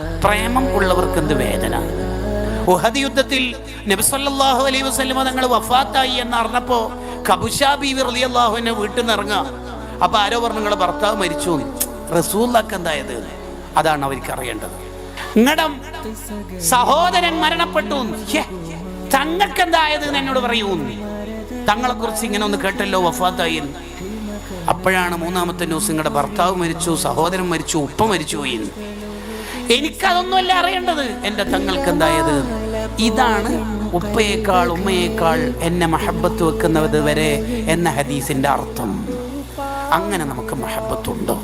പ്രേമം ഉള്ളവർക്ക് എന്ത് വേദന. ഉഹദ് യുദ്ധത്തിൽ നബി സല്ലല്ലാഹു അലൈഹി വസല്ലം തങ്ങൾ വഫാത്തായി എന്ന് അറിഞ്ഞപ്പോ ഖബൂശാ ബീവി റളിയല്ലാഹു അൻഹ വീട്ടിൽ നിന്ന് ഇറങ്ങുക. അപ്പൊ ആരോ പറഞ്ഞു നിങ്ങളുടെ ഭർത്താവ് മരിച്ചു. റസൂലുള്ളാഹിക്ക് എന്തായത്? അതാണ് അവർക്ക് അറിയേണ്ടത്. നിങ്ങളുടെ സഹോദരൻ മരണപ്പെട്ടു, തങ്ങൾക്ക് എന്തായത് എന്നോട് പറയൂ. തങ്ങളെ കുറിച്ച് ഇങ്ങനെ ഒന്ന് കേട്ടല്ലോ, വഫാത്തായി. അപ്പോഴാണ് മൂന്നാമത്തെ ന്യൂസ്, നിങ്ങളുടെ ഭർത്താവ് മരിച്ചു, സഹോദരൻ മരിച്ചു, ഉപ്പ മരിച്ചു പോയി. എനിക്കതൊന്നുമല്ല അറിയേണ്ടത്, എൻ്റെ തങ്ങൾക്ക് എന്തായത്. ഇതാണ് ഉപ്പയേക്കാൾ ഉമ്മയേക്കാൾ എന്നെ മഹബത്ത് വെക്കുന്നത് വരെ എന്ന ഹദീസിന്റെ അർത്ഥം. അങ്ങനെ നമുക്ക് മഹബത്തുണ്ടോ?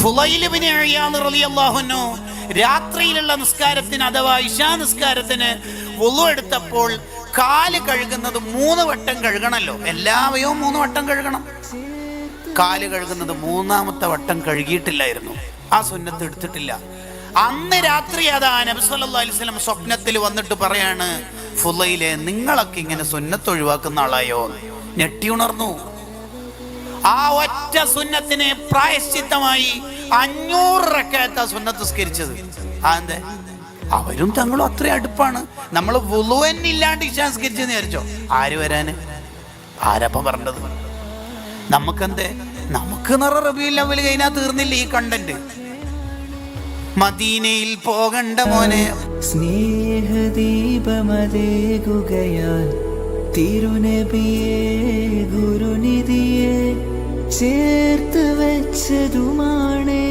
ഫുളൈൽ ഇബ്നു ഇയാദ് റളിയല്ലാഹു അൻഹു രാത്രിയിലുള്ള നിസ്കാരത്തിന് അഥവാ ഇശാ നിസ്കാരത്തിന് വുളു എടുത്തപ്പോൾ കാല് കഴുകുന്നത് 3 വട്ടം കഴുകണമല്ലോ. എല്ലാവയും 3 വട്ടം കഴുകണം. കാല് കഴുകുന്നത് 3-ാമത്തെ വട്ടം കഴുകിയിട്ടില്ലായിരുന്നു. ആ സുന്നത്ത് എടുത്തിട്ടില്ല. അന്ന് രാത്രി അതാ നബി സല്ലല്ലാഹു അലൈഹി വസല്ലം സ്വപ്നത്തിൽ വന്നിട്ട് പറയാണ്, ഫുളൈലെ നിങ്ങളൊക്കെ ഇങ്ങനെ സുന്നത്ത് ഒഴിവാക്കുന്ന ആളായോ? ഞെട്ടി ഉണർന്നു. ആ ഒറ്റ സുന്നത്തിന് പ്രായശ്ചിത്തമായി 500 റക്അത്ത് സുന്നത്ത് സ്കരിച്ചത്. അതെന്താ? അവരും തങ്ങളും അത്ര അടുപ്പാണ്. നമ്മൾ വുളുവന്നില്ലാണ്ട് ഇശാ സ്കരിച്ചെന്ന് വിചാരിച്ചോ? ആര് വരാന്? ആരപ്പം പറഞ്ഞത്? നമുക്കെന്തേ? നമുക്ക് റബീഉൽ അവ്വൽ കഴിഞ്ഞാൽ തീർന്നില്ല ഈ കണ്ടന്റ്. മദീനയിൽ പോകണ്ട മോനെ, സ്നേഹദീപമതേകുകയാൽ തിരുനബിയെ ഗുരുനിധിയെ ചേർത്ത് വെച്ചതുമാണേ.